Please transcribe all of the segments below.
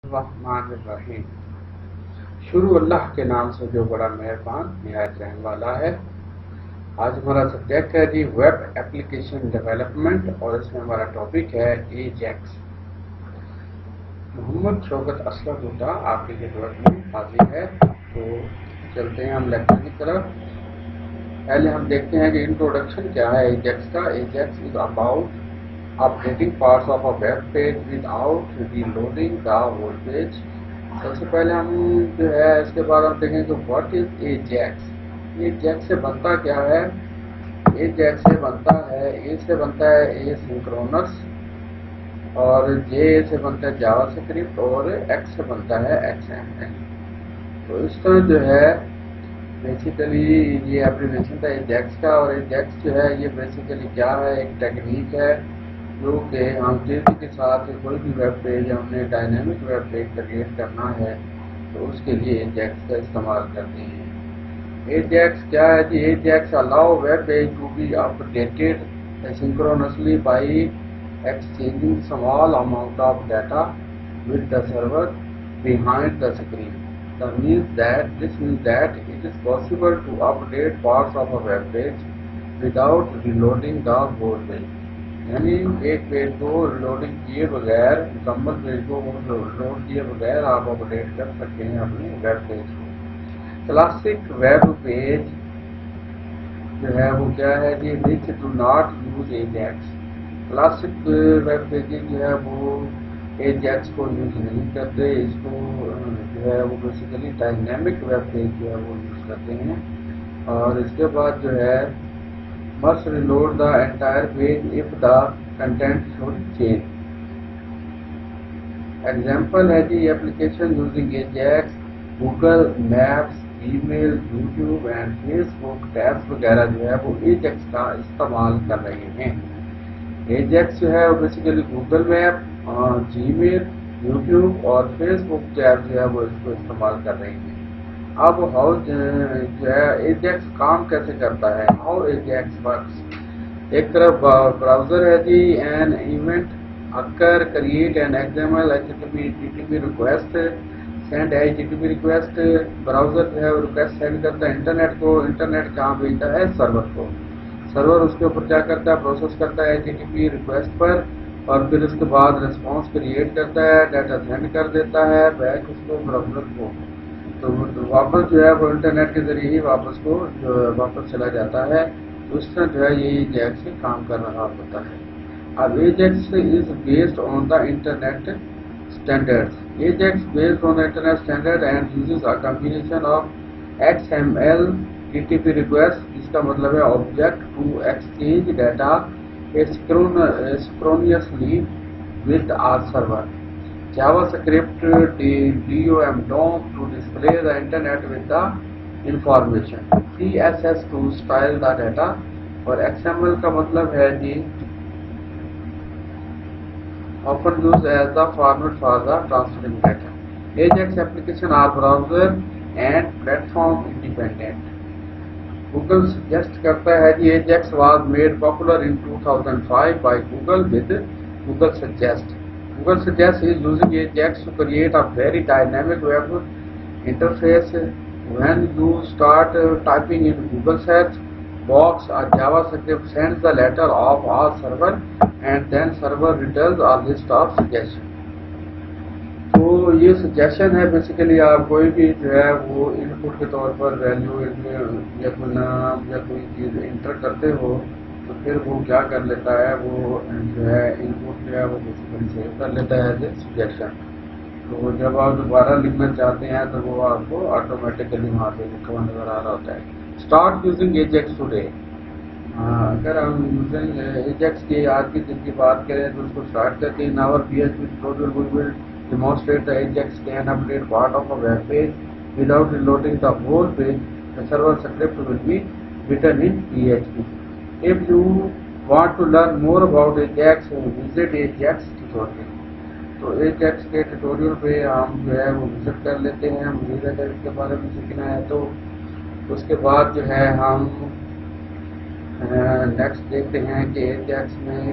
الرحمن الرحیم۔ شروع اللہ کے نام سے جو بڑا مہربان نہایت رحم والا ہے۔ آج ہمارا سبجیکٹ ہے جی ویب ایپلیکیشن ڈیولپمنٹ، اور اس میں ہمارا ٹاپک ہے ایجیکس۔ محمد شوکت اسلم ہوتا آپ کی خدمت میں حاضر ہے، تو چلتے ہیں ہم لیکچر کی طرف۔ پہلے ہم دیکھتے ہیں کہ انٹروڈکشن کیا ہے ایجیکس کا۔ Ajax is about updating parts of a web page without reloading the whole page۔ سب سے پہلے ہم جو ہے اس کے بعد ہم دیکھیں کہ what is Ajax۔ Ajax سے بنتا کیا ہے؟ Ajax سے بنتا ہے A سے بنتا ہے asynchronous، اور J سے بنتا ہے جاوا اسکرپٹ، اور X سے بنتا ہے XML۔ تو اس طرح جو ہے بیسیکلی یہ ایپلیکیشن تھا Ajax کا، اور Ajax جو ہے یہ بیسیکلی کیا ہے؟ ایک ٹیکنیک ہے جو کہ ہم تیزی کے ساتھ کوئی بھی ویب پیج ہم نے ڈائنامک ویب پیج کریٹ کرنا ہے تو اس کے لیے ایجیکس کا استعمال کرتے ہیں۔ ایجیکس کیا ہے جی؟ AJAX allow web page to be updated asynchronously by exchanging small amount of data with the server behind the screen۔ This means that it is possible to update parts of a web page without reloading the whole page۔ یعنی ایک page کو ریلوڈنگ کیے بغیر، مکمل page کو reload کیے بغیر آپ اپڈیٹ کر سکتے ہیں اپنے ویب پیج کو۔ کلاسک ویب پیج جو ہے وہ کیا ہے جی؟ which do not use Ajax۔ Classic web pages جو ہے وہ ایجیکس کو یوز نہیں کرتے، اس کو جو ہے وہ بیسیکلی ڈائنامک ویب پیج جو ہے وہ یوز کرتے ہیں۔ اور اس کے بعد جو ہے must reload the entire page if the content should change۔ Example ہے جی application using Ajax، Google maps, email, YouTube and Facebook tabs وغیرہ جو ہے وہ ایجیکس کا استعمال کر رہے ہیں۔ ایجیکس جو ہے وہ بیسیکلی گوگل میپ، جی میل، یوٹیوب اور فیس بک ٹیب جو ہے وہ اس کو استعمال کر رہے ہیں۔ اب ہاؤ جو ہے ایجیکس کام کیسے کرتا ہے؟ How AJAX works. ایک طرف براؤزر ہے جی، an event occur create an XML HTTP request send HTTP request. Browser جو ہے وہ ریکویسٹ سینڈ کرتا ہے انٹرنیٹ کو، انٹرنیٹ کہاں بھیجتا ہے؟ سرور کو۔ سرور اس کے اوپر کیا کرتا ہے؟ پروسیس کرتا ہے HTTP ریکویسٹ پر، اور پھر اس کے بعد ریسپانس کریٹ کرتا ہے، ڈیٹا سینڈ کر دیتا ہے بیک اس کو براؤزر کو، تو واپس جو ہے وہ انٹرنیٹ کے ذریعے ہی واپس کو جو واپس چلا جاتا ہے۔ تو اس طرح جو ہے یہ ایجیکس سے کام کر رہا ہوتا ہے۔ اب Ajax is based on the internet standard. Ajax based on the internet standard and uses a combination of XML HTTP request, جس کا مطلب ہے object to exchange data synchronously with a server، JavaScript DOM to display the internet with the information، CSS to style the data، اور XML کا مطلب ہے جی often used as the format for the transferring data۔ Ajax application are browser and platform independent۔ Google suggest کرتا ہے جی Ajax was made popular in 2005 by Google with Google Suggest۔ Google Suggest is using Ajax to create a very dynamic web interface۔ When you start typing in Google search box, a JavaScript sends the letter of a server and then server returns a list of suggestions۔ تو یہ suggestion ہے basically آپ کوئی بھی جو ہے وہ ان پٹ کے طور پر ویلیو یا کوئی نام یا کوئی چیز انٹر کرتے ہو تو پھر وہ کیا کر لیتا ہے، وہ جو ہے ان پٹ جو ہے وہ بیسیکلی سیو کر لیتا ہے ایز اے سجیشن۔ تو جب آپ دوبارہ لکھنا چاہتے ہیں تو وہ آپ کو آٹومیٹیکلی وہاں پہ لکھا ہوا نظر آ رہا ہوتا ہے۔ Start using Ajax today. اگر ہم یوزنگ ایجیکس کی آج کی دن کی بات کریں تو اس کو اسٹارٹ کرتے ہیں۔ Now our PHP tutorial we will demonstrate the Ajax can update part of a web page without reloading the whole page۔ The server script will be written in PHP۔ If you want to learn more about Ajax, visit Ajax tutorial۔ تو Ajax کے tutorial پہ ہم جو ہے وہ visit کر لیتے ہیں، مزید اگر اس کے بارے میں سیکھنا ہے تو اس کے بعد جو ہے ہم نیکسٹ دیکھتے ہیں کہ Ajax میں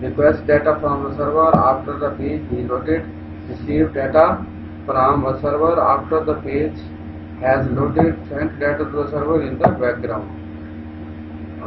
request data from the server after the page is loaded, receive data from a server after the page has loaded, send data to the server in the background।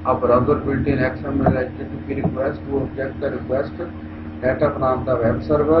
a browser built-in XML HTTP request to object the request data from the web server,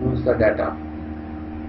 use the data।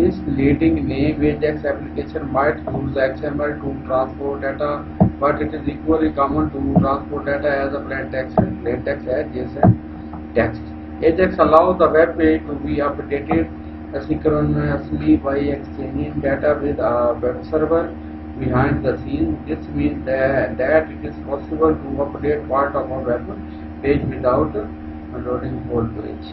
misleading name। Ajax application might use XML to transport data, but it is equally common to transport data as a plain text as JSON text. Ajax allows the web page to be updated asynchronously by exchanging data with a web server behind the scenes. This means that it is possible to update part of a web page without loading whole page।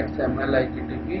XML HTTP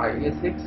IE6,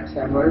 XML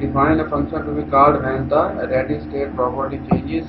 define a function to be called when the ready state property changes।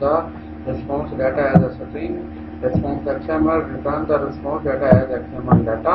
the response data as a string। response XML return the response data as XML data।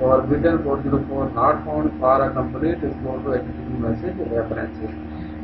forbidden 404 not found for a complete flow to HTTP message references.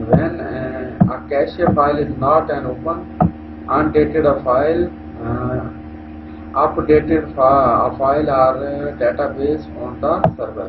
when a cache file is not an open, undated a file, updated a file or database on the server।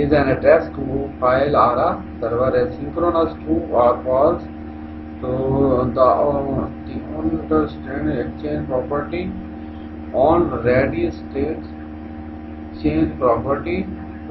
is an address to file or a server as synchronous true or false. So the understand exchange property on ready state change property।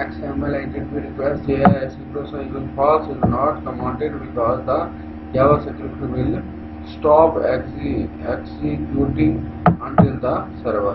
XML HTTP request here synchronous is false is not commanded because the JavaScript will stop executing until the server।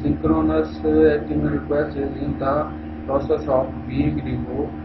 synchronous HTML request is in the process of being removed।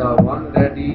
the one ready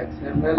XML।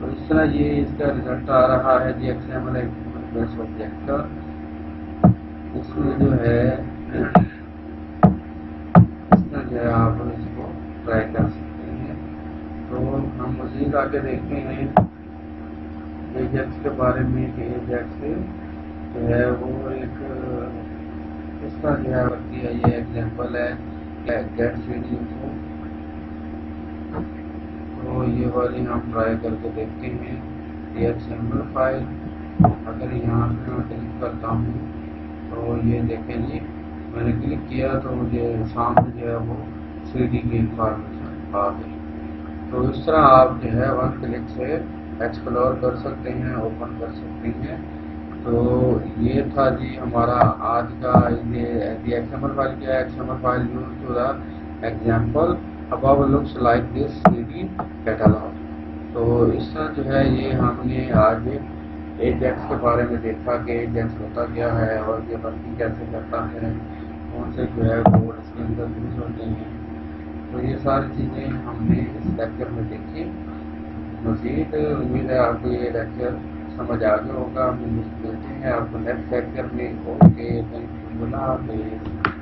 تو اس طرح یہ اس کا result آ رہا ہے جی XML بیس object کا. اس میں جو ہے اس طرح جو ہے آپ اس کو ٹرائی کر سکتے ہیں. تو ہم مزید آگے دیکھتے ہیں ایجیکس کے بارے میں کہ ایجیکس جو ہے وہ ایک اس طرح جو ہے ہوتی ہے. یہ ایگزامپل ہے گیٹ CD کو. تو یہ والی ہم ٹرائی کر کے دیکھتے ہیں. XML فائل اگر یہاں پہ میں کلک کرتا ہوں تو یہ دیکھیں جی میں نے کلک کیا تو مجھے سامنے جو ہے وہ CD کی انفارمیشن آ گئی. تو اس طرح آپ جو ہے ون کلک سے ایکسپلور کر سکتے ہیں, اوپن کر سکتے ہیں. تو یہ تھا جی ہمارا آج کا یہ XML فائل کیا ہے. XML file use to the example above looks like this CD catalog. تو اس طرح جو ہے یہ ہم نے آج ایجیکس کے بارے میں دیکھا کہ ایجیکس ہوتا کیا ہے اور یہ ورکنگ کیسے کرتا ہے, کون سے جو ہے کوڈ اس کے اندر یوز ہوتے ہیں. تو یہ ساری چیزیں ہم نے اس لیکچر میں دیکھی. مزید امید ہے آپ کو یہ لیکچر سمجھ آ گیا ہوگا. ہم ملتے ہیں آپ کو نیکسٹ لیکچر میں. اوکے, تھینک یو, اللہ حافظ.